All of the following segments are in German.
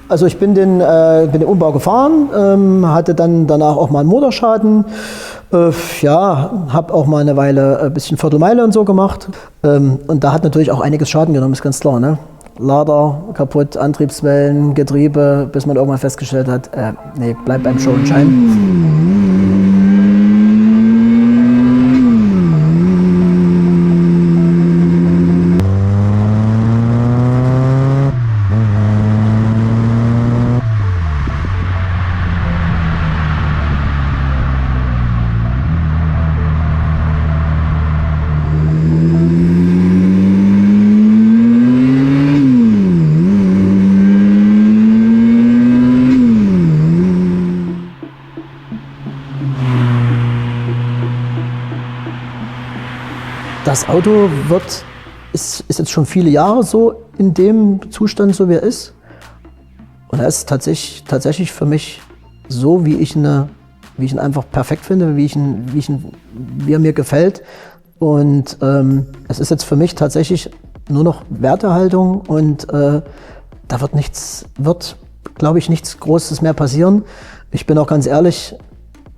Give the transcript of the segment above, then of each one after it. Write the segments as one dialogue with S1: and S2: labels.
S1: Also ich bin den Umbau gefahren, hatte dann danach auch mal einen Motorschaden, habe auch mal eine Weile ein bisschen Viertelmeile und so gemacht. Und da hat natürlich auch einiges Schaden genommen, ist ganz klar, ne? Lader kaputt, Antriebswellen, Getriebe, bis man irgendwann festgestellt hat, nee, bleib beim Show und Schein. Das Auto ist jetzt schon viele Jahre so in dem Zustand, so wie er ist. Und er ist tatsächlich für mich so, wie ich ihn einfach perfekt finde, wie er mir gefällt. Und es ist jetzt für mich tatsächlich nur noch Wertehaltung und da wird, glaube ich, nichts Großes mehr passieren. Ich bin auch ganz ehrlich,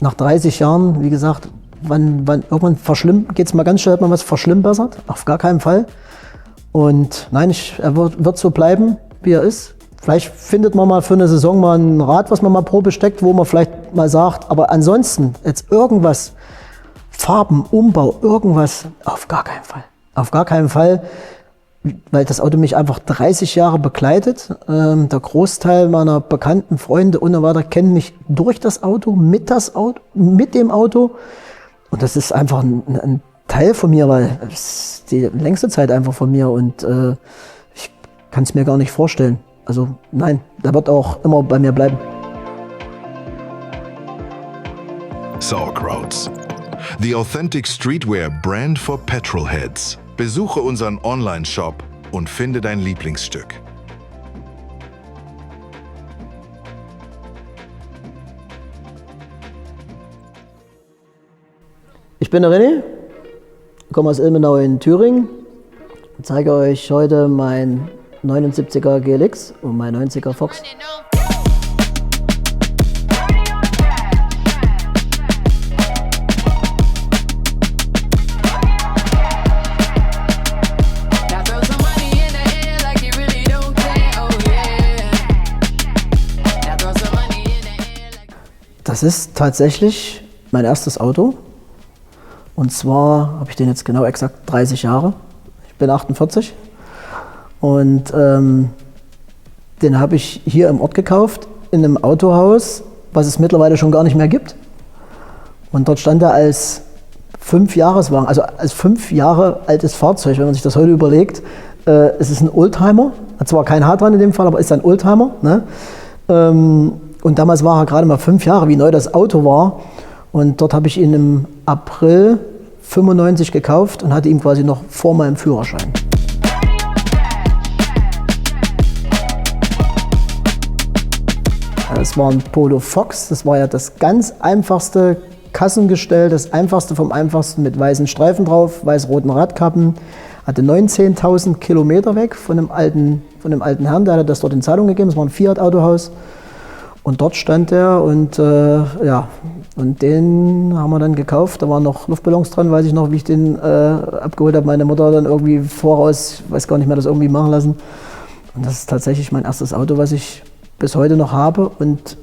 S1: nach 30 Jahren, wie gesagt, wann irgendwann geht es mal ganz schnell, hat man was verschlimmbessert? Auf gar keinen Fall. Und nein, er wird so bleiben, wie er ist. Vielleicht findet man mal für eine Saison mal ein Rad, was man mal Probe steckt, wo man vielleicht mal sagt, aber ansonsten jetzt irgendwas, Farben, Umbau, irgendwas, auf gar keinen Fall. Auf gar keinen Fall, weil das Auto mich einfach 30 Jahre begleitet. Der Großteil meiner bekannten Freunde und so weiter kennen mich durch das Auto, mit dem Auto. Und das ist einfach ein Teil von mir, weil es ist die längste Zeit einfach von mir und ich kann es mir gar nicht vorstellen. Also nein, der wird auch immer bei mir bleiben.
S2: Sauerkrauts, the authentic streetwear brand for petrolheads. Besuche unseren Online-Shop und finde dein Lieblingsstück.
S1: Ich bin der René, komme aus Ilmenau in Thüringen und zeige euch heute mein 79er GLX und mein 90er Fox. Das ist tatsächlich mein erstes Auto. Und zwar habe ich den jetzt genau exakt 30 Jahre. Ich bin 48. Und den habe ich hier im Ort gekauft, in einem Autohaus, was es mittlerweile schon gar nicht mehr gibt. Und dort stand er als 5-Jahreswagen, also als 5 Jahre altes Fahrzeug, wenn man sich das heute überlegt. Es ist ein Oldtimer, hat zwar kein H dran in dem Fall, aber ist ein Oldtimer. Ne? Und damals war er gerade mal 5 Jahre, wie neu das Auto war. Und dort habe ich ihn im April 95 gekauft und hatte ihn quasi noch vor meinem Führerschein. Das war ein Polo Fox, das war ja das ganz einfachste Kassengestell, das einfachste vom einfachsten mit weißen Streifen drauf, weiß-roten Radkappen. Hatte 19.000 Kilometer weg von dem alten Herrn, der hat das dort in Zahlung gegeben, das war ein Fiat-Autohaus. Und dort stand er und und den haben wir dann gekauft. Da waren noch Luftballons dran, weiß ich noch, wie ich den abgeholt habe. Meine Mutter dann irgendwie voraus, weiß gar nicht mehr, das irgendwie machen lassen. Und das ist tatsächlich mein erstes Auto, was ich bis heute noch habe und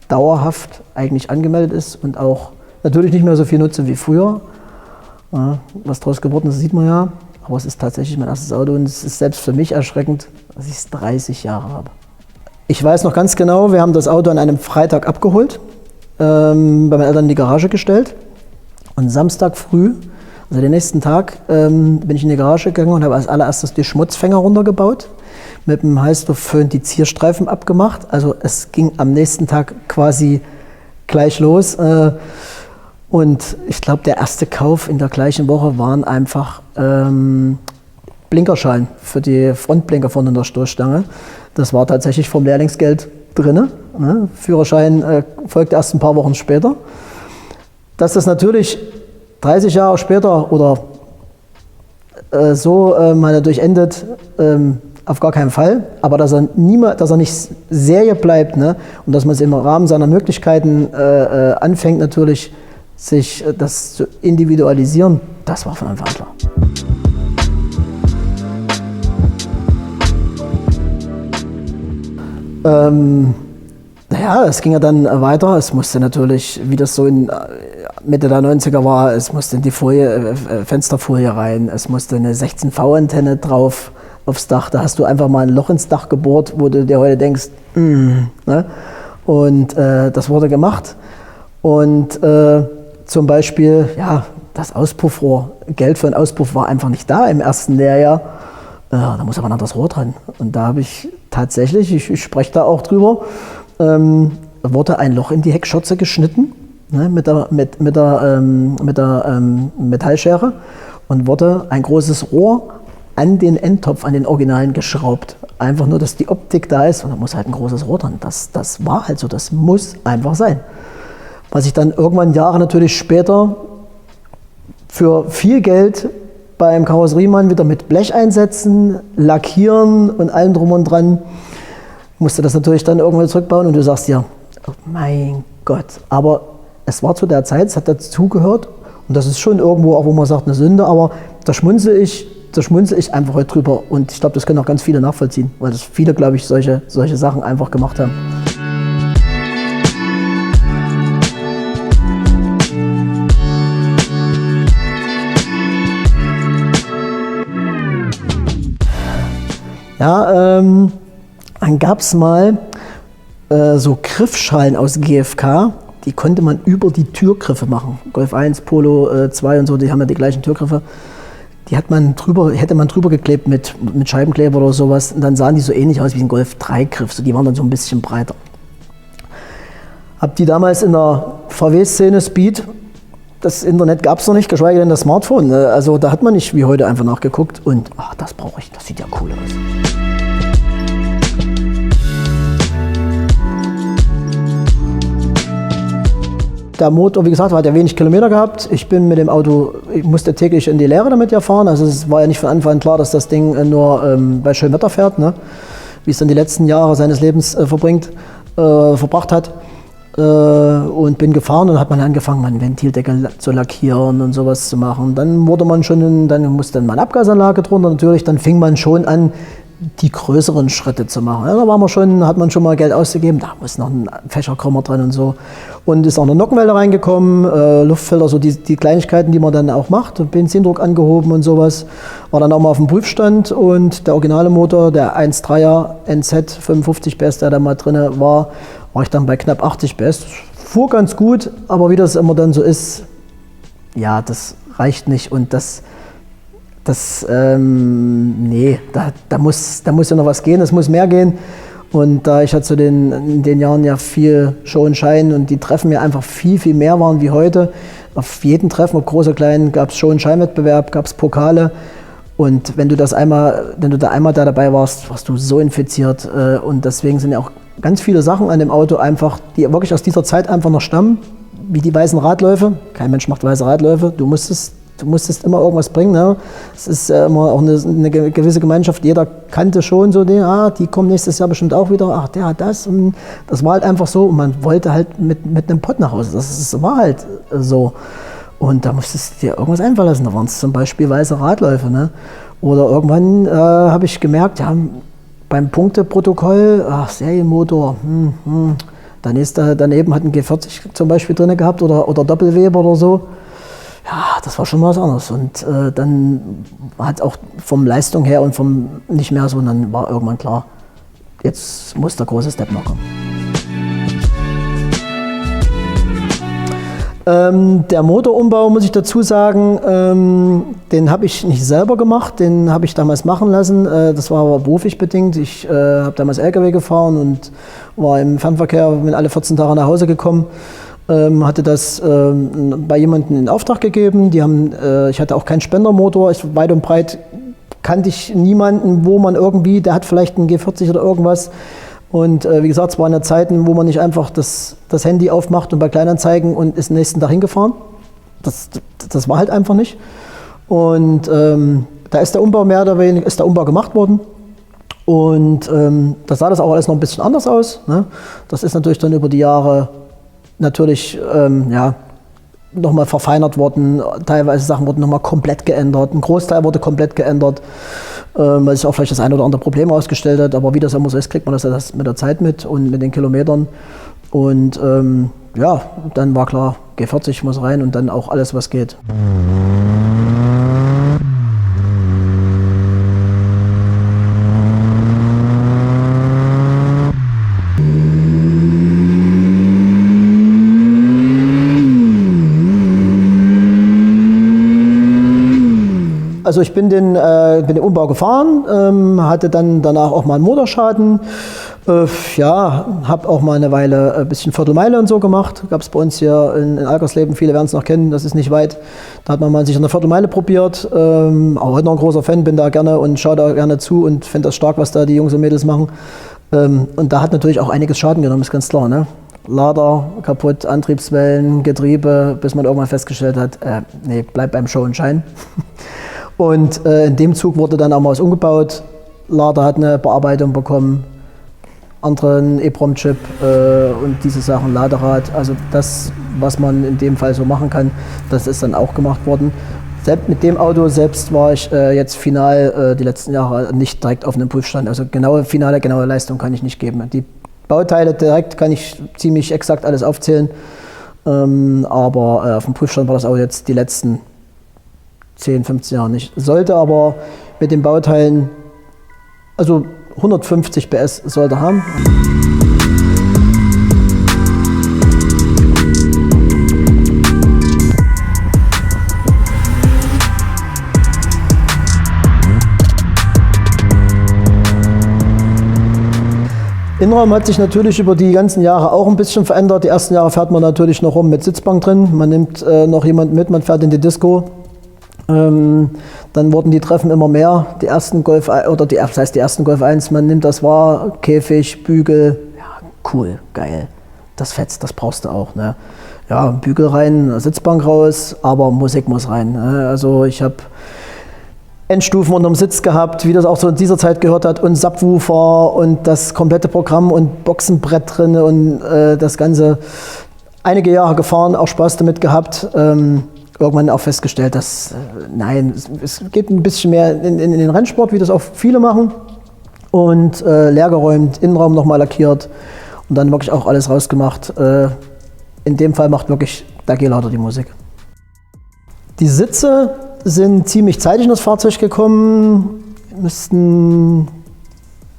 S1: dauerhaft eigentlich angemeldet ist und auch natürlich nicht mehr so viel nutze wie früher. Ja, was draus geworden ist, sieht man ja. Aber es ist tatsächlich mein erstes Auto und es ist selbst für mich erschreckend, dass ich es 30 Jahre habe. Ich weiß noch ganz genau, wir haben das Auto an einem Freitag abgeholt, bei meinen Eltern in die Garage gestellt und Samstag früh, also den nächsten Tag, bin ich in die Garage gegangen und habe als allererstes die Schmutzfänger runtergebaut. mit dem Heißluftföhn die Zierstreifen abgemacht. Also es ging am nächsten Tag quasi gleich los. Und ich glaube, der erste Kauf in der gleichen Woche waren einfach Blinkerschalen für die Frontblinker vorne in der Stoßstange. Das war tatsächlich vom Lehrlingsgeld drin. Ne? Führerschein folgte erst ein paar Wochen später. Dass das natürlich 30 Jahre später oder so mal dadurch endet, auf gar keinen Fall. Aber dass er nicht Serie bleibt, ne? Und dass man es im Rahmen seiner Möglichkeiten anfängt, natürlich sich das zu individualisieren, das war von Anfang an klar. Naja, es ging ja dann weiter. Es musste natürlich, wie das so in Mitte der 90er war, es musste in die Folie, Fensterfolie rein, es musste eine 16V-Antenne drauf aufs Dach. Da hast du einfach mal ein Loch ins Dach gebohrt, wo du dir heute denkst, ne? Und das wurde gemacht. Und zum Beispiel, ja, das Auspuffrohr, Geld für einen Auspuff war einfach nicht da im ersten Lehrjahr. Da muss aber ein anderes Rohr dran. Und da habe ich tatsächlich, ich spreche da auch drüber, wurde ein Loch in die Heckschürze geschnitten, ne, mit der Metallschere, und wurde ein großes Rohr an den Endtopf, an den Originalen geschraubt. Einfach nur, dass die Optik da ist, und da muss halt ein großes Rohr dran. Das war halt so, das muss einfach sein. Was ich dann irgendwann Jahre natürlich später für viel Geld beim Karosseriemann wieder mit Blech einsetzen, lackieren und allem drum und dran, musste das natürlich dann irgendwann zurückbauen, und du sagst ja, oh mein Gott. Aber es war zu der Zeit, es hat dazugehört, und das ist schon irgendwo, auch wo man sagt, eine Sünde, aber da schmunzel ich einfach heute drüber, und ich glaube, das können auch ganz viele nachvollziehen, weil das viele, glaube ich, solche Sachen einfach gemacht haben. Ja, dann gab es mal so Griffschalen aus GFK, die konnte man über die Türgriffe machen. Golf 1, Polo 2 und so, die haben ja die gleichen Türgriffe. Die hätte man drüber geklebt mit Scheibenkleber oder sowas, und dann sahen die so ähnlich aus wie ein Golf 3 Griff, so, die waren dann so ein bisschen breiter. Hab die damals in der VW-Szene Speed, das Internet gab es noch nicht, geschweige denn das Smartphone. Also da hat man nicht wie heute einfach nachgeguckt, und ach, das brauche ich, das sieht ja cool aus. Der Motor, wie gesagt, hat ja wenig Kilometer gehabt. Ich bin mit dem Auto, ich musste täglich in die Lehre damit ja fahren. Also es war ja nicht von Anfang an klar, dass das Ding nur bei schönem Wetter fährt, ne? Wie es dann die letzten Jahre seines Lebens verbracht hat. Und bin gefahren, und hat man angefangen, meinen Ventildeckel zu lackieren und sowas zu machen. Dann musste dann mal eine Abgasanlage drunter natürlich, dann fing man schon an, die größeren Schritte zu machen. Ja, da hat man schon mal Geld ausgegeben, da muss noch ein Fächerkrümmer drin und so. Und ist auch eine Nockenwelle reingekommen, Luftfilter, so die Kleinigkeiten, die man dann auch macht, Benzindruck angehoben und sowas. War dann auch mal auf dem Prüfstand, und der originale Motor, der 1.3er NZ 55 PS, der da mal drin war ich dann bei knapp 80 PS. Fuhr ganz gut, aber wie das immer dann so ist, ja, das reicht nicht, und nee, da muss ja noch was gehen, es muss mehr gehen. Und da ich halt in den Jahren ja viel Show und Schein, und die Treffen ja einfach viel, viel mehr waren wie heute. Auf jedem Treffen, ob groß oder klein, gab es Show- und Scheinwettbewerb, gab es Pokale. Und wenn du da einmal dabei warst, warst du so infiziert. Und deswegen sind ja auch ganz viele Sachen an dem Auto einfach, die wirklich aus dieser Zeit einfach noch stammen, wie die weißen Radläufe. Kein Mensch macht weiße Radläufe. Du musstest immer irgendwas bringen. Ne? Es ist immer auch eine gewisse Gemeinschaft, jeder kannte schon so die kommen nächstes Jahr bestimmt auch wieder, ach, der hat das. Und das war halt einfach so, und man wollte halt mit einem Pott nach Hause. Das war halt so. Und da musstest du dir irgendwas einfallen lassen. Da waren es zum Beispiel weiße Radläufe. Ne? Oder irgendwann habe ich gemerkt, ja, beim Punkteprotokoll, Serienmotor, daneben hat ein G40 zum Beispiel drin gehabt, oder Doppelweber oder so. Ja, das war schon was anderes. Und dann hat auch vom Leistung her und vom nicht mehr so, und dann war irgendwann klar, jetzt muss der große Step noch kommen. Der Motorumbau, muss ich dazu sagen, den habe ich nicht selber gemacht, den habe ich damals machen lassen. Das war aber beruflich bedingt. Ich habe damals LKW gefahren und war im Fernverkehr, bin alle 14 Tage nach Hause gekommen. Hatte das bei jemandem in Auftrag gegeben. Ich hatte auch keinen Spendermotor. Weit und breit kannte ich niemanden, wo man irgendwie, der hat vielleicht einen G40 oder irgendwas. Und wie gesagt, es waren ja Zeiten, wo man nicht einfach das Handy aufmacht und bei Kleinanzeigen und ist den nächsten Tag hingefahren. Das war halt einfach nicht. Und da ist der Umbau mehr oder weniger gemacht worden. Und da sah das auch alles noch ein bisschen anders aus. Ne? Das ist natürlich dann über die Jahre natürlich nochmal verfeinert worden. Teilweise Sachen wurden nochmal komplett geändert. Ein Großteil wurde komplett geändert, weil sich auch vielleicht das ein oder andere Problem ausgestellt hat. Aber wie das immer so ist, kriegt man das mit der Zeit mit und mit den Kilometern. Und dann war klar, G40 muss rein und dann auch alles, was geht. Also ich bin den Umbau gefahren, hatte dann danach auch mal einen Motorschaden. Habe auch mal eine Weile ein bisschen Viertelmeile und so gemacht. Gab es bei uns hier in Alkersleben, viele werden es noch kennen, das ist nicht weit. Da hat man mal sich an der Viertelmeile probiert. Auch heute noch ein großer Fan, bin da gerne und schaue da gerne zu und finde das stark, was da die Jungs und Mädels machen. Und da hat natürlich auch einiges Schaden genommen, ist ganz klar. Ne? Lader kaputt, Antriebswellen, Getriebe, bis man irgendwann festgestellt hat, bleibt beim Show und Schein. Und in dem Zug wurde dann auch mal was umgebaut. Lader hat eine Bearbeitung bekommen, anderen EEPROM-Chip und diese Sachen, Laderad. Also das, was man in dem Fall so machen kann, das ist dann auch gemacht worden. Selbst mit dem Auto selbst war ich jetzt final die letzten Jahre nicht direkt auf einem Prüfstand. Also genaue Leistung kann ich nicht geben. Die Bauteile direkt kann ich ziemlich exakt alles aufzählen. Aber auf dem Prüfstand war das Auto jetzt die letzten 10, 15 Jahre nicht. Sollte aber mit den Bauteilen, also 150 PS sollte haben. Innenraum hat sich natürlich über die ganzen Jahre auch ein bisschen verändert. Die ersten Jahre fährt man natürlich noch rum mit Sitzbank drin. Man nimmt noch jemanden mit, man fährt in die Disco. Dann wurden die Treffen immer mehr. Die ersten Golf 1, man nimmt das wahr, Käfig, Bügel, ja, cool, geil. Das fetzt, das brauchst du auch. Ne? Ja, Bügel rein, Sitzbank raus, aber Musik muss rein. Ne? Also ich habe Endstufen unterm Sitz gehabt, wie das auch so in dieser Zeit gehört hat, und Subwoofer und das komplette Programm und Boxenbrett drin und das Ganze. Einige Jahre gefahren, auch Spaß damit gehabt. Irgendwann auch festgestellt, dass es geht ein bisschen mehr in den Rennsport, wie das auch viele machen. Und leer geräumt, Innenraum nochmal lackiert und dann wirklich auch alles rausgemacht. In dem Fall macht wirklich der G-Lader die Musik. Die Sitze sind ziemlich zeitig in das Fahrzeug gekommen, müssten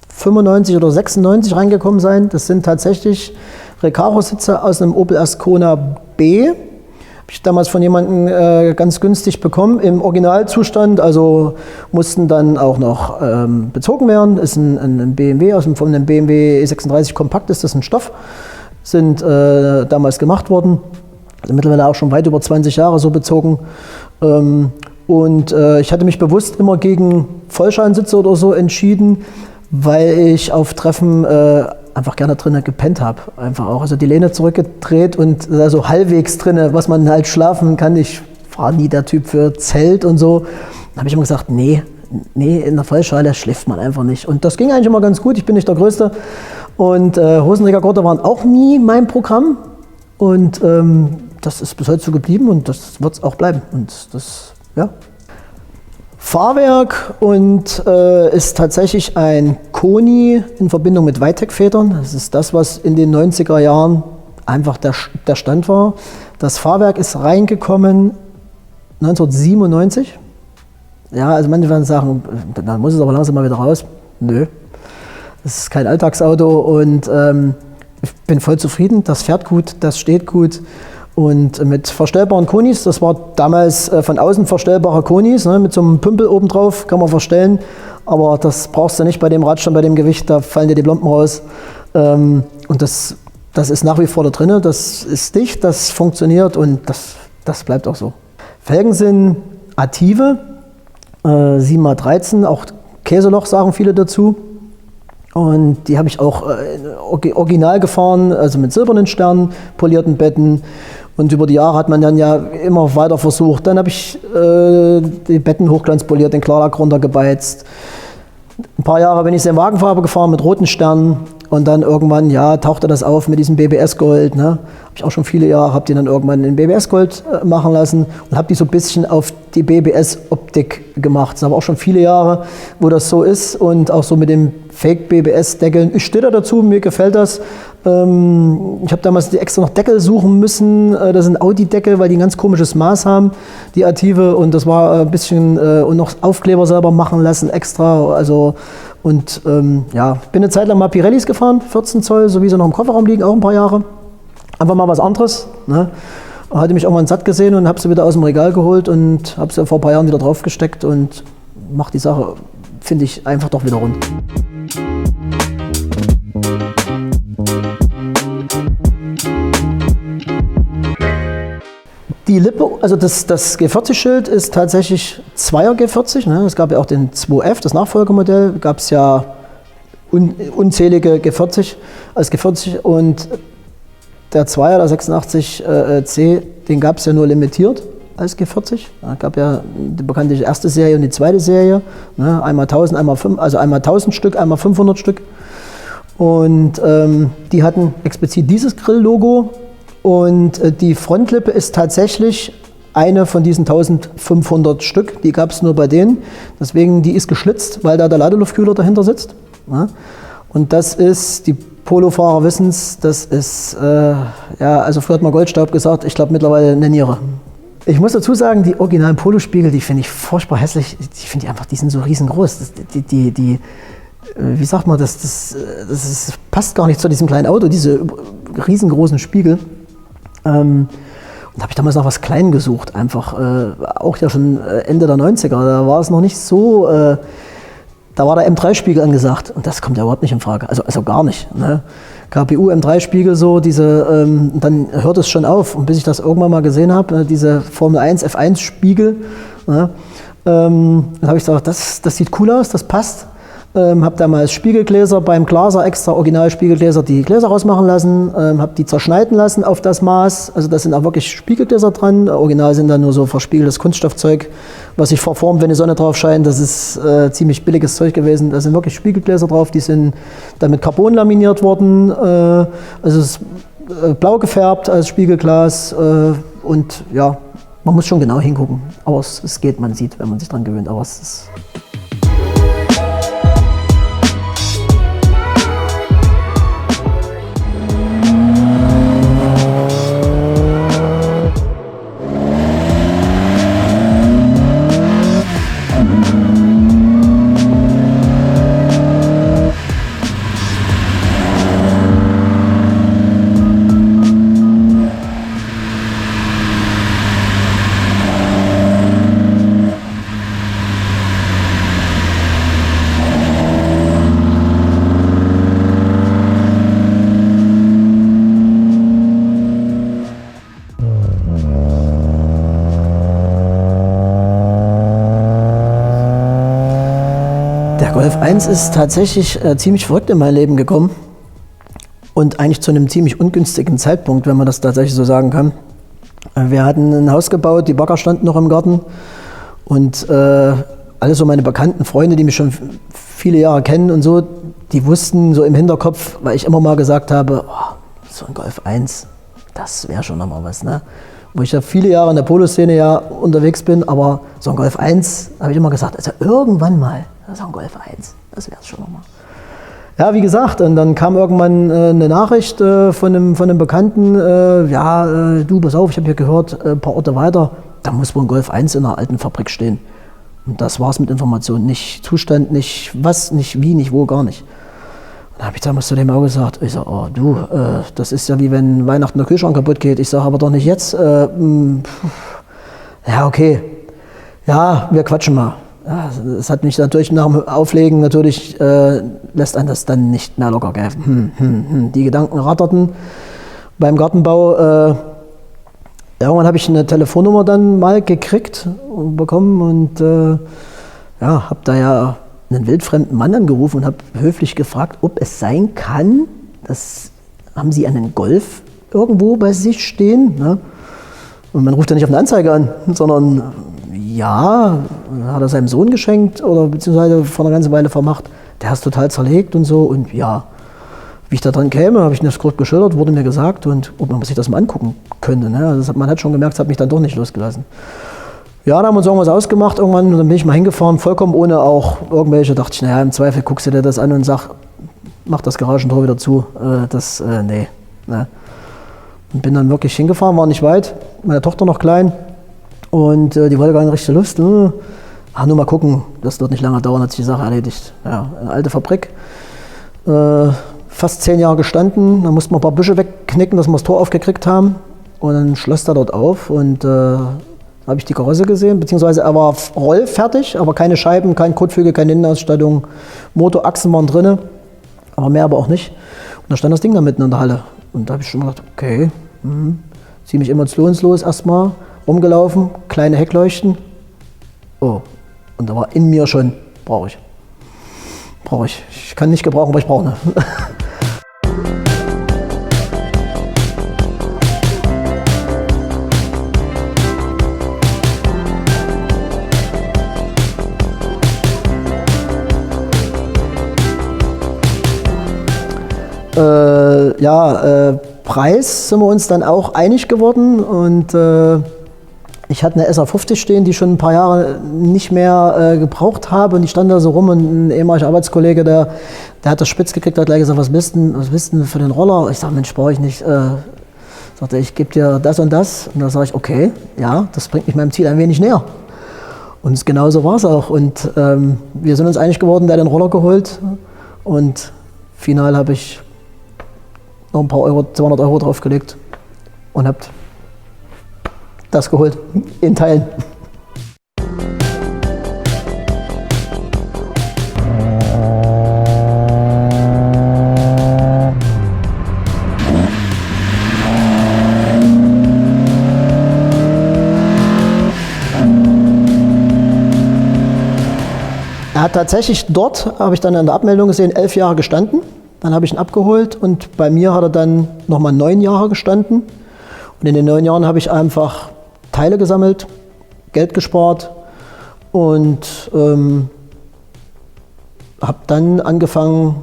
S1: 95 oder 96 reingekommen sein. Das sind tatsächlich Recaro-Sitze aus einem Opel Ascona B. Habe ich damals von jemandem ganz günstig bekommen, im Originalzustand, also mussten dann auch noch bezogen werden. Ist ein BMW, von einem BMW E36 Kompakt ist das ein Stoff, sind damals gemacht worden, also mittlerweile auch schon weit über 20 Jahre so bezogen. Und ich hatte mich bewusst immer gegen Vollscheinsitze oder so entschieden, weil ich auf Treffen einfach gerne drinnen gepennt habe. Einfach auch, also die Lehne zurückgedreht und so halbwegs drinnen, was man halt schlafen kann. Ich war nie der Typ für Zelt und so. Da habe ich immer gesagt, nee, in der Vollschale schläft man einfach nicht. Und das ging eigentlich immer ganz gut. Ich bin nicht der Größte. Und Hosenträgergurte waren auch nie mein Programm. Und das ist bis heute so geblieben und das wird es auch bleiben. Und das, ja. Fahrwerk und ist tatsächlich ein Koni in Verbindung mit Weitec-Federn. Das ist das, was in den 90er Jahren einfach der Stand war. Das Fahrwerk ist reingekommen 1997. Ja, also manche werden sagen, dann muss es aber langsam mal wieder raus. Nö, das ist kein Alltagsauto und ich bin voll zufrieden. Das fährt gut, das steht gut. Und mit verstellbaren Konis, das war damals von außen verstellbare Konis, ne, mit so einem Pümpel oben drauf, kann man verstellen. Aber das brauchst du nicht bei dem Radstand, bei dem Gewicht, da fallen dir die Plomben raus. Und das ist nach wie vor da drin, das ist dicht, das funktioniert und das bleibt auch so. Felgen sind Ative, 7x13, auch Käseloch sagen viele dazu. Und die habe ich auch original gefahren, also mit silbernen Sternen, polierten Betten. Und über die Jahre hat man dann ja immer weiter versucht. Dann habe ich die Betten hochglanzpoliert, den Klarlack runtergebeizt. Ein paar Jahre bin ich in Wagenfarbe gefahren mit roten Sternen. Und dann irgendwann, ja, tauchte das auf mit diesem BBS-Gold. Ne? Habe ich auch schon viele Jahre, habe die dann irgendwann in BBS-Gold machen lassen und habe die so ein bisschen auf die BBS-Optik gemacht. Das ist aber auch schon viele Jahre, wo das so ist und auch so mit dem Fake-BBS-Deckeln. Ich stehe da dazu, mir gefällt das. Ich habe damals extra noch Deckel suchen müssen. Das sind Audi-Deckel, weil die ein ganz komisches Maß haben, die Ative. Und das war ein bisschen, und noch Aufkleber selber machen lassen extra. Also, und ja, bin eine Zeit lang mal Pirellis gefahren, 14 Zoll, so wie sie noch im Kofferraum liegen, auch ein paar Jahre. Einfach mal was anderes. Ne? Hatte mich irgendwann satt gesehen und habe sie wieder aus dem Regal geholt und habe sie vor ein paar Jahren wieder draufgesteckt und mache die Sache, finde ich, einfach doch wieder rund. Die Lippe, also das G40-Schild ist tatsächlich Zweier G40. Ne? Es gab ja auch den 2F, das Nachfolgemodell, gab es ja unzählige G40 als G40 und der Zweier, der 86C, den gab es ja nur limitiert als G40. Es gab ja die bekannte erste Serie und die zweite Serie, ne? Einmal 1000, einmal 5, also einmal 1000 Stück, einmal 500 Stück. Und die hatten explizit dieses Grill-Logo. Und die Frontlippe ist tatsächlich eine von diesen 1500 Stück. Die gab es nur bei denen. Deswegen, die ist geschlitzt, weil da der Ladeluftkühler dahinter sitzt. Ja. Und das ist, die Polofahrer wissen es, das ist, ja, also früher hat man Goldstaub gesagt, ich glaube mittlerweile eine Niere. Ich muss dazu sagen, die originalen Polospiegel, die finde ich furchtbar hässlich. Ich finde die einfach, die sind so riesengroß. Wie sagt man, das passt gar nicht zu diesem kleinen Auto, diese riesengroßen Spiegel. Und da habe ich damals noch was klein gesucht, einfach auch ja schon Ende der 90er, da war es noch nicht so, da war der M3-Spiegel angesagt und das kommt ja überhaupt nicht in Frage, also gar nicht. Ne? KPU, M3-Spiegel, so diese, dann hört es schon auf und bis ich das irgendwann mal gesehen habe, diese Formel 1, F1-Spiegel, ne? Dann habe ich gesagt, das sieht cool aus, das passt. Habe damals Spiegelgläser beim Glaser, extra Original-Spiegelgläser, die Gläser rausmachen lassen, habe die zerschneiden lassen auf das Maß. Also da sind auch wirklich Spiegelgläser dran. Original sind dann nur so verspiegeltes Kunststoffzeug, was sich verformt, wenn die Sonne drauf scheint. Das ist ziemlich billiges Zeug gewesen. Da sind wirklich Spiegelgläser drauf, die sind dann mit Carbon laminiert worden. Also es ist blau gefärbt als Spiegelglas. Und ja, man muss schon genau hingucken. Aber es geht, man sieht, wenn man sich dran gewöhnt. Aber es ist Der Golf 1 ist tatsächlich ziemlich verrückt in mein Leben gekommen und eigentlich zu einem ziemlich ungünstigen Zeitpunkt, wenn man das tatsächlich so sagen kann. Wir hatten ein Haus gebaut, die Bagger standen noch im Garten und alle so meine bekannten Freunde, die mich schon viele Jahre kennen und so, die wussten so im Hinterkopf, weil ich immer mal gesagt habe, oh, so ein Golf 1, das wäre schon nochmal was, ne? Wo ich ja viele Jahre in der Poloszene ja unterwegs bin, aber so ein Golf 1, habe ich immer gesagt, also irgendwann mal, so ein Golf 1, das wäre es schon nochmal. Ja, wie gesagt, und dann kam irgendwann eine Nachricht von einem Bekannten, du, pass auf, ich habe hier gehört, ein paar Orte weiter, da muss wohl ein Golf 1 in einer alten Fabrik stehen. Und das war es mit Informationen, nicht Zustand, nicht was, nicht wie, nicht wo, gar nicht. Dann habe ich damals zu dem auch gesagt, ich sage, oh du, das ist ja wie wenn Weihnachten der Kühlschrank kaputt geht. Ich sage, aber doch nicht jetzt. Ja, okay. Ja, wir quatschen mal. Ja, das hat mich natürlich nach dem Auflegen natürlich, lässt einen das dann nicht mehr locker gehen. Die Gedanken ratterten beim Gartenbau. Irgendwann habe ich eine Telefonnummer dann mal gekriegt und bekommen und ja, habe da ja einen wildfremden Mann angerufen und habe höflich gefragt, ob es sein kann, dass haben Sie einen Golf irgendwo bei sich stehen? Ne? Und man ruft ja nicht auf eine Anzeige an, sondern ja, hat er seinem Sohn geschenkt oder beziehungsweise vor einer ganzen Weile vermacht. Der ist total zerlegt und so und ja, wie ich da dran käme, habe ich das grob geschildert, wurde mir gesagt und ob man sich das mal angucken könnte. Ne? Also man hat schon gemerkt, es hat mich dann doch nicht losgelassen. Ja, da haben wir uns irgendwas ausgemacht irgendwann und dann bin ich mal hingefahren, vollkommen ohne auch irgendwelche, dachte ich, naja, im Zweifel guckst du dir das an und sag, mach das Garagentor wieder zu, nee. Ne? Und bin dann wirklich hingefahren, war nicht weit, meine Tochter noch klein und die wollte gar nicht richtig Lust. Nur mal gucken, das wird nicht lange dauern, hat sich die Sache erledigt. Ja, eine alte Fabrik, fast 10 Jahre gestanden, da mussten wir ein paar Büsche wegknicken, dass wir das Tor aufgekriegt haben und dann schloss er dort auf und habe ich die Karosse gesehen, beziehungsweise er war rollfertig, aber keine Scheiben, kein Kotflügel, keine Innenausstattung, Motorachsen waren drin, aber mehr aber auch nicht. Und da stand das Ding da mitten in der Halle. Und da habe ich schon gedacht, okay, ziemlich emotionslos erstmal, rumgelaufen, kleine Heckleuchten. Oh, und da war in mir schon, brauche ich. Ich kann nicht gebrauchen, aber ich brauche eine. Preis sind wir uns dann auch einig geworden und ich hatte eine SR50 stehen, die schon ein paar Jahre nicht mehr gebraucht habe und die stand da so rum und ein ehemaliger Arbeitskollege, der hat das spitz gekriegt, hat gleich gesagt, was bist denn für den Roller? Ich sage, Mensch, brauche ich nicht. Sagte, ich gebe dir das und das und da sage ich, okay, ja, das bringt mich meinem Ziel ein wenig näher. Und genau so war es auch und wir sind uns einig geworden, der hat den Roller geholt und final habe ich noch ein paar Euro, 200 Euro draufgelegt und habt das geholt, in Teilen. Er hat tatsächlich dort, habe ich dann in der Abmeldung gesehen, 11 Jahre gestanden. Dann habe ich ihn abgeholt und bei mir hat er dann nochmal 9 Jahre gestanden. Und in den 9 Jahren habe ich einfach Teile gesammelt, Geld gespart und habe dann angefangen,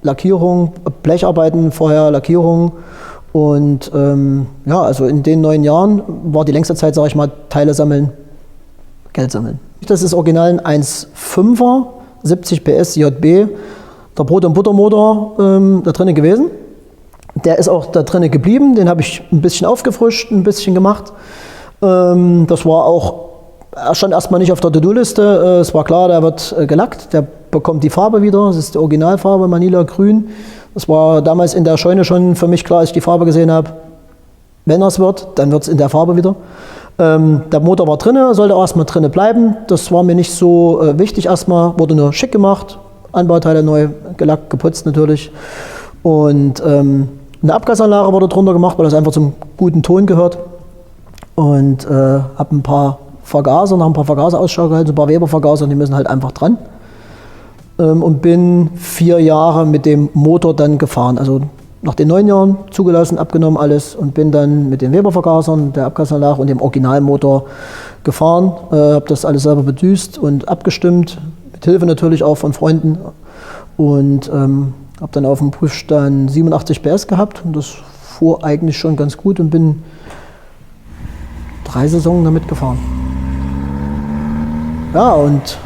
S1: Lackierung, Blecharbeiten vorher, Lackierung. Und ja, also in den 9 Jahren war die längste Zeit, sage ich mal, Teile sammeln, Geld sammeln. Das ist original ein 1,5er, 70 PS JB. Der Brot- und Buttermotor da drinnen gewesen. Der ist auch da drinnen geblieben. Den habe ich ein bisschen aufgefrischt, ein bisschen gemacht. Das war auch, er stand erstmal nicht auf der To-Do-Liste. Es war klar, der wird gelackt. Der bekommt die Farbe wieder. Das ist die Originalfarbe, Manila Grün. Das war damals in der Scheune schon für mich klar, als ich die Farbe gesehen habe. Wenn es wird, dann wird es in der Farbe wieder. Der Motor war drinne, sollte auch erstmal drinne bleiben. Das war mir nicht so wichtig erstmal. Wurde nur schick gemacht. Anbauteile neu gelackt, geputzt natürlich. Und eine Abgasanlage wurde drunter gemacht, weil das einfach zum guten Ton gehört. Und habe ein paar Vergaser, nach ein paar Vergaser Ausschau gehalten, so ein paar Weber-Vergaser, die müssen halt einfach dran. Und bin 4 Jahre mit dem Motor dann gefahren. Also nach den 9 Jahren zugelassen, abgenommen alles und bin dann mit den Weber-Vergasern, der Abgasanlage und dem Originalmotor gefahren. Habe das alles selber bedüst und abgestimmt. Mit Hilfe natürlich auch von Freunden und habe dann auf dem Prüfstand 87 PS gehabt und das fuhr eigentlich schon ganz gut und bin 3 Saisonen damit gefahren. Ja, und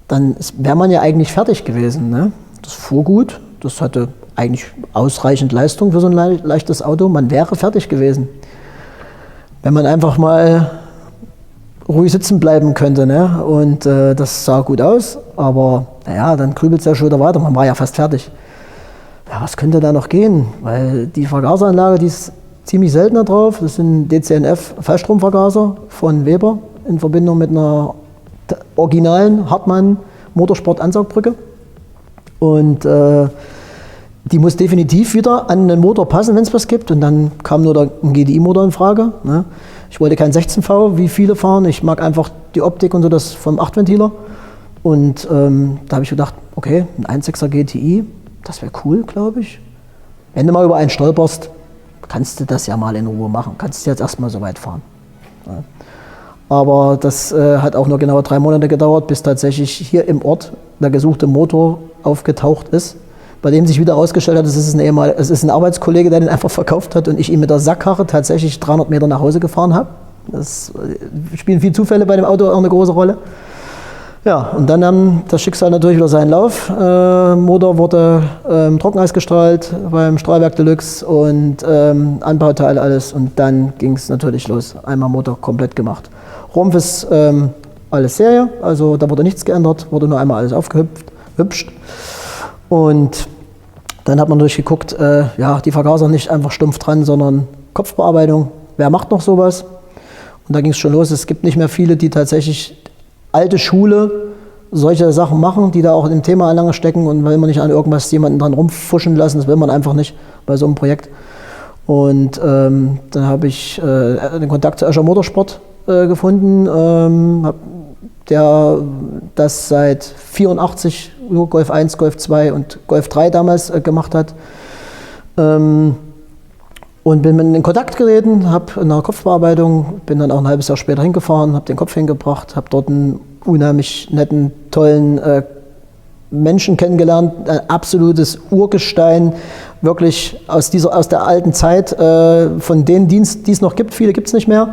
S1: dann wäre man ja eigentlich fertig gewesen. Ne? Das fuhr gut, das hatte eigentlich ausreichend Leistung für so ein leichtes Auto. Man wäre fertig gewesen, wenn man einfach mal ruhig sitzen bleiben könnte. Ne? Und das sah gut aus, aber naja, dann grübelt es ja schon wieder weiter. Man war ja fast fertig. Ja, was könnte da noch gehen? Weil die Vergaseranlage, die ist ziemlich selten da drauf. Das sind DCNF-Fallstromvergaser von Weber in Verbindung mit einer originalen Hartmann Motorsport-Ansaugbrücke. Und die muss definitiv wieder an den Motor passen, wenn es was gibt. Und dann kam nur ein GDI-Motor in Frage. Ne? Ich wollte keinen 16V, wie viele fahren. Ich mag einfach die Optik und so, das vom 8-Ventiler. Und da habe ich gedacht, okay, ein 1.6er GTI, das wäre cool, glaube ich. Wenn du mal über einen stolperst, kannst du das ja mal in Ruhe machen. Kannst du jetzt erstmal so weit fahren. Ja. Aber das hat auch nur genau 3 Monate gedauert, bis tatsächlich hier im Ort der gesuchte Motor aufgetaucht ist, bei dem sich wieder herausgestellt hat, es ist ein Arbeitskollege, der den einfach verkauft hat und ich ihn mit der Sackkarre tatsächlich 300 Meter nach Hause gefahren habe. Das spielen viele Zufälle bei dem Auto auch eine große Rolle. Ja, und dann nahm das Schicksal natürlich wieder seinen Lauf. Motor wurde Trockeneis gestrahlt beim Strahlwerk Deluxe und Anbauteil alles. Und dann ging es natürlich los. Einmal Motor komplett gemacht. Rumpf ist alles Serie, also da wurde nichts geändert, wurde nur einmal alles aufgehübscht. Und dann hat man natürlich geguckt, die Vergaser nicht einfach stumpf dran, sondern Kopfbearbeitung. Wer macht noch sowas? Und da ging es schon los. Es gibt nicht mehr viele, die tatsächlich alte Schule solche Sachen machen, die da auch im Thema lange stecken und will man nicht an irgendwas jemanden dran rumfuschen lassen, das will man einfach nicht bei so einem Projekt. Und dann habe ich den Kontakt zu Escher Motorsport gefunden, der das seit 84 nur Golf 1, Golf 2 und Golf 3 damals gemacht hat. Und bin in Kontakt getreten, habe eine Kopfbearbeitung, bin dann auch ein halbes Jahr später hingefahren, habe den Kopf hingebracht, habe dort einen unheimlich netten, tollen Menschen kennengelernt, ein absolutes Urgestein, wirklich aus der alten Zeit, von denen, die es noch gibt, viele gibt es nicht mehr.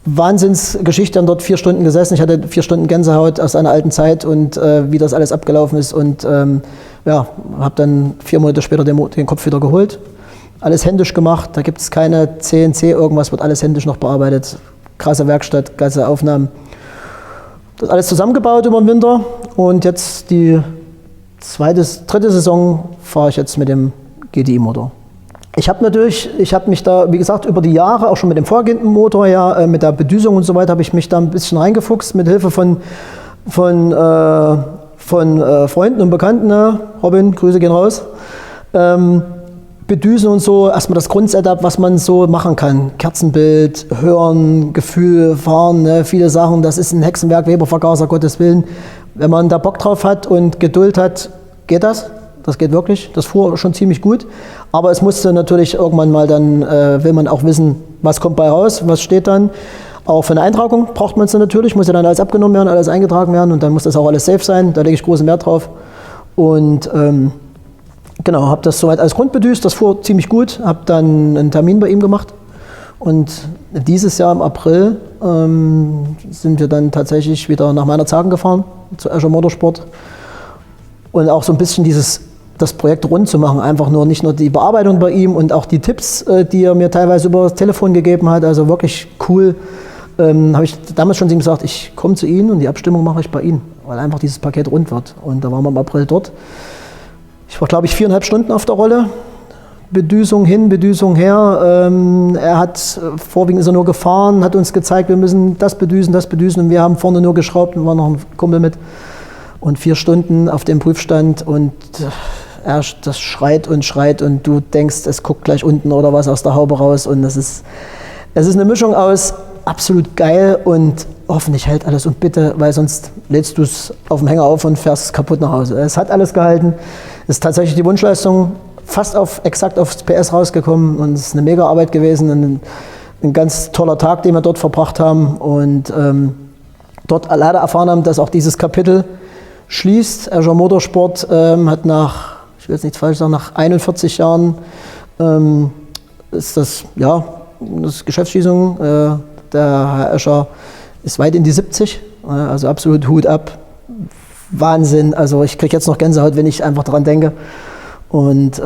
S1: Wahnsinnsgeschichte, dann dort 4 Stunden gesessen, ich hatte 4 Stunden Gänsehaut aus einer alten Zeit und wie das alles abgelaufen ist und habe dann 4 Monate später den Kopf wieder geholt. Alles händisch gemacht, da gibt es keine CNC, irgendwas wird alles händisch noch bearbeitet. Krasse Werkstatt, krasse Aufnahmen. Das alles zusammengebaut über den Winter und jetzt die dritte Saison fahre ich jetzt mit dem GDI-Motor. Ich habe mich da, wie gesagt, über die Jahre, auch schon mit dem vorgehenden Motor, mit der Bedüsung und so weiter, habe ich mich da ein bisschen reingefuchst, mit Hilfe von Freunden und Bekannten, Robin, Grüße gehen raus, Bedüsen und so, erstmal das Grundsetup, was man so machen kann. Kerzenbild, Hören, Gefühl, Fahren, viele Sachen, das ist ein Hexenwerk, Weber-Vergaser, Gottes Willen. Wenn man da Bock drauf hat und Geduld hat, geht das. Das geht wirklich, das fuhr schon ziemlich gut. Aber es musste natürlich irgendwann mal dann, will man auch wissen, was kommt bei raus, was steht dann. Auch für eine Eintragung braucht man es dann natürlich, muss ja dann alles abgenommen werden, alles eingetragen werden und dann muss das auch alles safe sein, da lege ich großen Wert drauf. Und genau, habe das soweit als Grundbedüst, das fuhr ziemlich gut, habe dann einen Termin bei ihm gemacht. Und dieses Jahr im April sind wir dann tatsächlich wieder nach Meinerzhagen gefahren, zu Escher Motorsport. Und auch so ein bisschen das Projekt rund zu machen, einfach nicht nur die Bearbeitung bei ihm und auch die Tipps, die er mir teilweise über das Telefon gegeben hat, also wirklich cool. Habe ich damals schon zu ihm gesagt, ich komme zu Ihnen und die Abstimmung mache ich bei Ihnen, weil einfach dieses Paket rund wird. Und da waren wir im April dort. Ich war, glaube ich, 4,5 Stunden auf der Rolle. Bedüsung hin, Bedüsung her. Er hat, vorwiegend ist er nur gefahren, hat uns gezeigt, wir müssen das bedüsen und wir haben vorne nur geschraubt und war noch ein Kumpel mit. Und 4 Stunden auf dem Prüfstand und das schreit und du denkst, es guckt gleich unten oder was aus der Haube raus und es ist eine Mischung aus absolut geil und hoffentlich hält alles und bitte, weil sonst lädst du es auf dem Hänger auf und fährst es kaputt nach Hause. Es hat alles gehalten, es ist tatsächlich die Wunschleistung fast exakt aufs PS rausgekommen und es ist eine mega Arbeit gewesen, ein ganz toller Tag, den wir dort verbracht haben und dort leider erfahren haben, dass auch dieses Kapitel schließt. Escher Motorsport hat ich will jetzt nichts falsch sagen, nach 41 Jahren ist das Geschäftsschließung. Der Herr Escher ist weit in die 70, also absolut Hut ab. Wahnsinn, also ich kriege jetzt noch Gänsehaut, wenn ich einfach daran denke. Und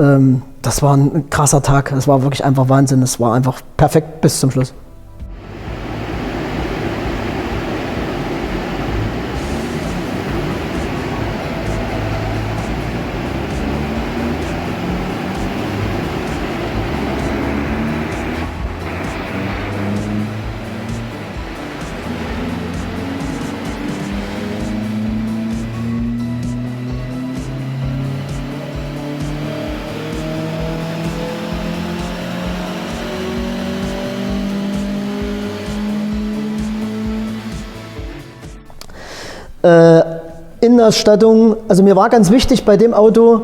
S1: das war ein krasser Tag, das war wirklich einfach Wahnsinn, es war einfach perfekt bis zum Schluss. Innenausstattung, also mir war ganz wichtig bei dem Auto,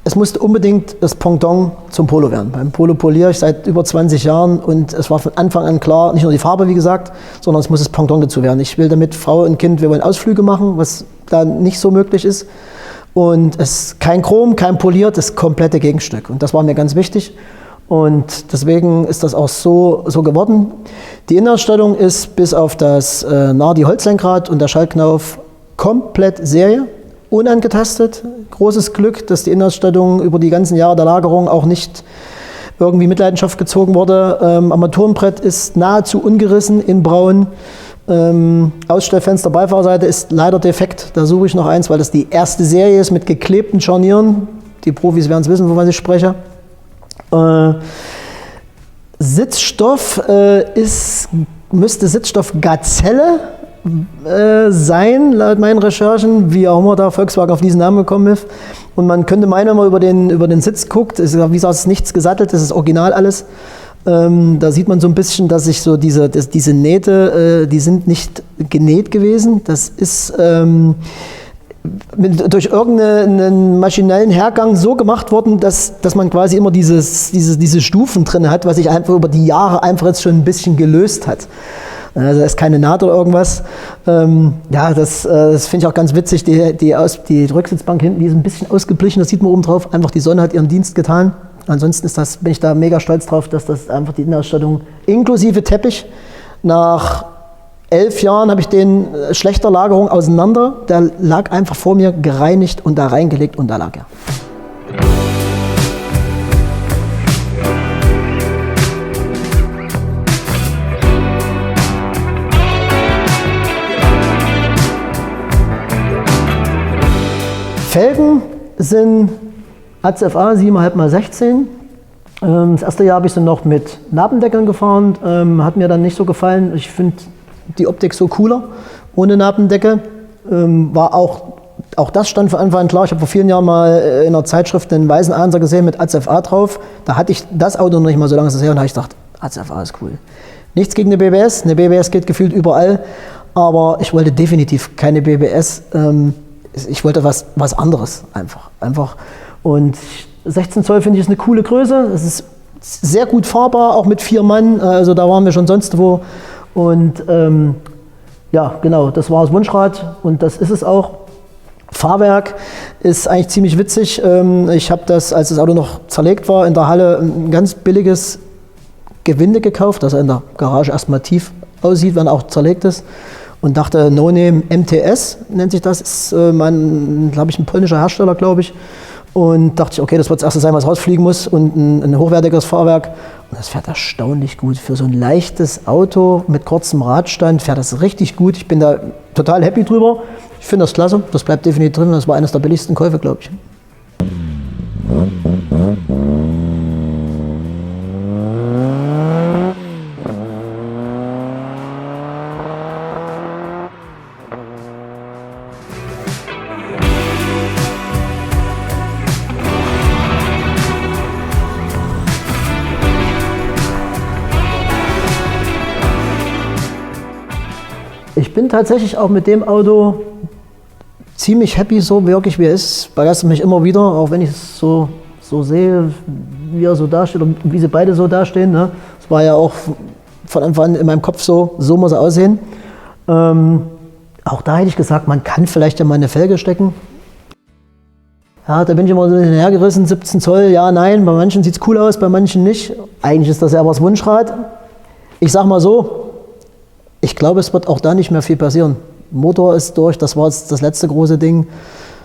S1: es musste unbedingt das Pendant zum Polo werden. Beim Polo poliere ich seit über 20 Jahren und es war von Anfang an klar, nicht nur die Farbe, wie gesagt, sondern es muss das Pendant dazu werden. Ich will damit Frau und Kind, wir wollen Ausflüge machen, was da nicht so möglich ist. Und es ist kein Chrom, kein poliert, das komplette Gegenstück. Und das war mir ganz wichtig. Und deswegen ist das auch so geworden. Die Innenausstattung ist bis auf das Nardi-Holzlenkrad und der Schaltknauf komplett Serie. Unangetastet. Großes Glück, dass die Innenausstattung über die ganzen Jahre der Lagerung auch nicht irgendwie Mitleidenschaft gezogen wurde. Armaturenbrett ist nahezu ungerissen in braun. Ausstellfenster Beifahrerseite ist leider defekt. Da suche ich noch eins, weil das die erste Serie ist mit geklebten Scharnieren. Die Profis werden es wissen, wovon ich spreche. Sitzstoff müsste Sitzstoff Gazelle sein, laut meinen Recherchen, wie auch immer da Volkswagen auf diesen Namen gekommen ist. Und man könnte meinen, wenn man über den Sitz guckt, ist, wie gesagt, ist nichts gesattelt, das ist original alles. Da sieht man so ein bisschen, dass sich so diese Nähte, die sind nicht genäht gewesen. Das ist durch irgendeinen maschinellen Hergang so gemacht worden, dass man quasi immer diese Stufen drin hat, was sich einfach über die Jahre einfach jetzt schon ein bisschen gelöst hat. Also da ist keine Naht oder irgendwas. Ja, das finde ich auch ganz witzig. Die Rücksitzbank hinten, die ist ein bisschen ausgeblichen, das sieht man oben drauf. Einfach die Sonne hat ihren Dienst getan. Ansonsten bin ich da mega stolz drauf, dass das einfach die Innenausstattung inklusive Teppich. Nach 11 Jahren habe ich den schlechter Lagerung auseinander. Der lag einfach vor mir gereinigt und da reingelegt und da lag er. Felgen sind ACFA 7,5x16. Das erste Jahr habe ich sie noch mit Nabendeckern gefahren. Hat mir dann nicht so gefallen. Ich finde die Optik so cooler ohne Nabendecke. War auch das stand von Anfang an klar. Ich habe vor vielen Jahren mal in einer Zeitschrift einen weißen Einser gesehen mit ACFA drauf. Da hatte ich das Auto noch nicht mal so lange her und da habe ich gedacht, ACFA ist cool. Nichts gegen eine BBS. Eine BBS geht gefühlt überall. Aber ich wollte definitiv keine BBS. Ich wollte was anderes einfach. Und 16 Zoll finde ich ist eine coole Größe. Es ist sehr gut fahrbar, auch mit 4 Mann. Also da waren wir schon sonst wo. Und ja, genau, das war das Wunschrad und das ist es auch. Fahrwerk ist eigentlich ziemlich witzig. Ich habe das, als das Auto noch zerlegt war, in der Halle ein ganz billiges Gewinde gekauft, das in der Garage erstmal tief aussieht, wenn auch zerlegt ist. Und dachte, No-Name MTS nennt sich das, ist glaube ich, ein polnischer Hersteller, glaube ich. Und dachte ich, okay, das wird das erste sein, was rausfliegen muss und ein hochwertiges Fahrwerk. Und das fährt erstaunlich gut. Für so ein leichtes Auto mit kurzem Radstand fährt das richtig gut. Ich bin da total happy drüber. Ich finde das klasse. Das bleibt definitiv drin. Das war eines der billigsten Käufe, glaube ich. Ich bin tatsächlich auch mit dem Auto ziemlich happy, so wirklich wie er ist. Begeistert mich immer wieder, auch wenn ich es so sehe, wie er so dasteht und wie sie beide so dastehen. Ne? Das war ja auch von Anfang an in meinem Kopf so muss er aussehen. Auch da hätte ich gesagt, man kann vielleicht ja mal eine Felge stecken. Ja, da bin ich immer so hinterhergerissen, 17 Zoll, ja, nein, bei manchen sieht es cool aus, bei manchen nicht. Eigentlich ist das ja aber das Wunschrad. Ich sag mal so, ich glaube, es wird auch da nicht mehr viel passieren. Motor ist durch, das war jetzt das letzte große Ding,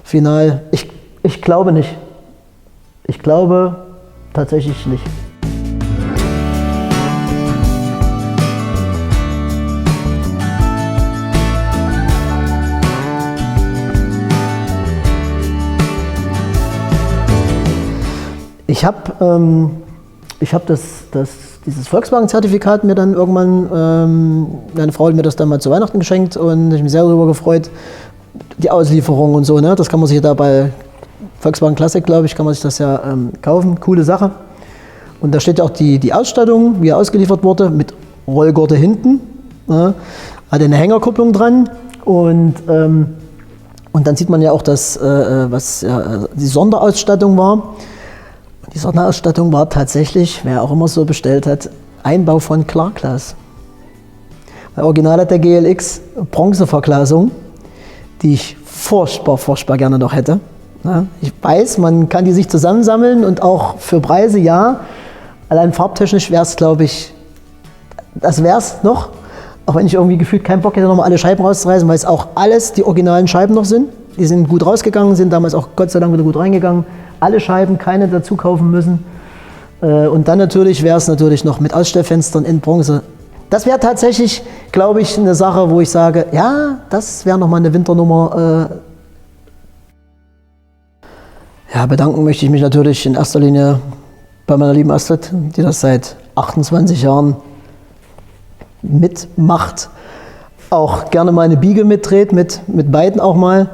S1: final. Ich glaube nicht. Ich glaube tatsächlich nicht. Ich habe dieses Volkswagen-Zertifikat mir dann irgendwann, meine Frau hat mir das dann mal zu Weihnachten geschenkt und ich habe mich sehr darüber gefreut. Die Auslieferung und so, ne? Das kann man sich da bei Volkswagen Classic, glaube ich, kann man sich das ja kaufen. Coole Sache. Und da steht ja auch die Ausstattung, wie er ausgeliefert wurde, mit Rollgurte hinten. Ne? Hat eine Hängerkupplung dran Und dann sieht man ja auch das, was die Sonderausstattung war. Und die Sonderausstattung war tatsächlich, wer auch immer so bestellt hat, Einbau von Klarglas. Bei Original hat der GLX Bronzeverglasung, die ich furchtbar gerne noch hätte. Ja, ich weiß, man kann die sich zusammensammeln und auch für Preise, ja. Allein farbtechnisch wäre es, glaube ich, das wäre es noch. Auch wenn ich irgendwie gefühlt keinen Bock hätte, nochmal alle Scheiben rauszureißen, weil es auch alles die originalen Scheiben noch sind. Die sind gut rausgegangen, sind damals auch Gott sei Dank wieder gut reingegangen. Alle Scheiben, keine dazu kaufen müssen. Und dann natürlich wäre es natürlich noch mit Ausstellfenstern in Bronze. Das wäre tatsächlich, glaube ich, eine Sache, wo ich sage, ja, das wäre nochmal eine Winternummer. Ja, bedanken möchte ich mich natürlich in erster Linie bei meiner lieben Astrid, die das seit 28 Jahren mitmacht. Auch gerne mal eine Biege mitdreht, mit beiden auch mal.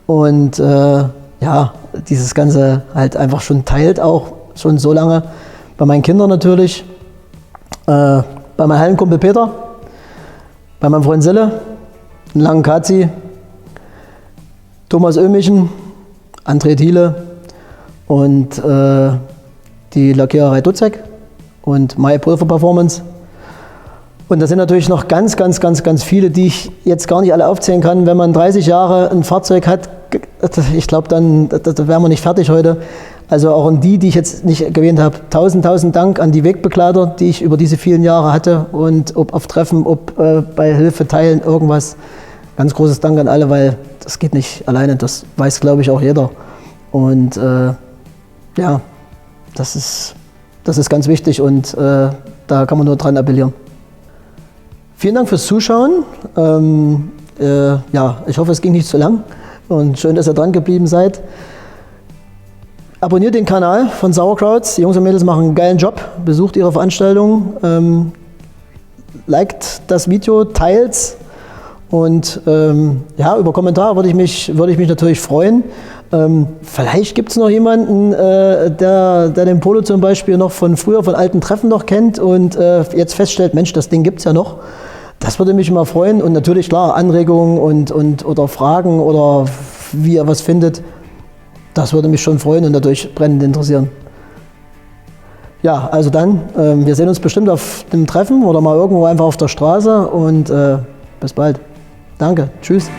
S1: Und ja, dieses Ganze halt einfach schon teilt, auch schon so lange. Bei meinen Kindern natürlich, bei meinem Hallenkumpel Peter, bei meinem Freund Sille, Langen Kazi, Thomas Oehmichen, André Thiele und die Lackiererei Dutzek und My Pulver Performance. Und da sind natürlich noch ganz viele, die ich jetzt gar nicht alle aufzählen kann. Wenn man 30 Jahre ein Fahrzeug hat, ich glaube, dann da wären wir nicht fertig heute. Also auch an die ich jetzt nicht erwähnt habe, tausend Dank an die Wegbegleiter, die ich über diese vielen Jahre hatte. Und ob auf Treffen, ob bei Hilfe teilen, irgendwas. Ganz großes Dank an alle, weil das geht nicht alleine. Das weiß, glaube ich, auch jeder. Und ja, das ist ganz wichtig und da kann man nur dran appellieren. Vielen Dank fürs Zuschauen. Ja, ich hoffe, es ging nicht zu lang und schön, dass ihr dran geblieben seid. Abonniert den Kanal von Sauerkrauts. Die Jungs und Mädels machen einen geilen Job. Besucht ihre Veranstaltungen. Liked das Video, teilt's. Und ja, über Kommentare würde ich mich natürlich freuen. Vielleicht gibt es noch jemanden, der den Polo zum Beispiel noch von früher, von alten Treffen noch kennt und jetzt feststellt, Mensch, das Ding gibt es ja noch. Das würde mich mal freuen. Und natürlich, klar, Anregungen oder Fragen oder wie ihr was findet, das würde mich schon freuen und dadurch brennend interessieren. Ja, also dann, wir sehen uns bestimmt auf dem Treffen oder mal irgendwo einfach auf der Straße und bis bald. Danke, tschüss.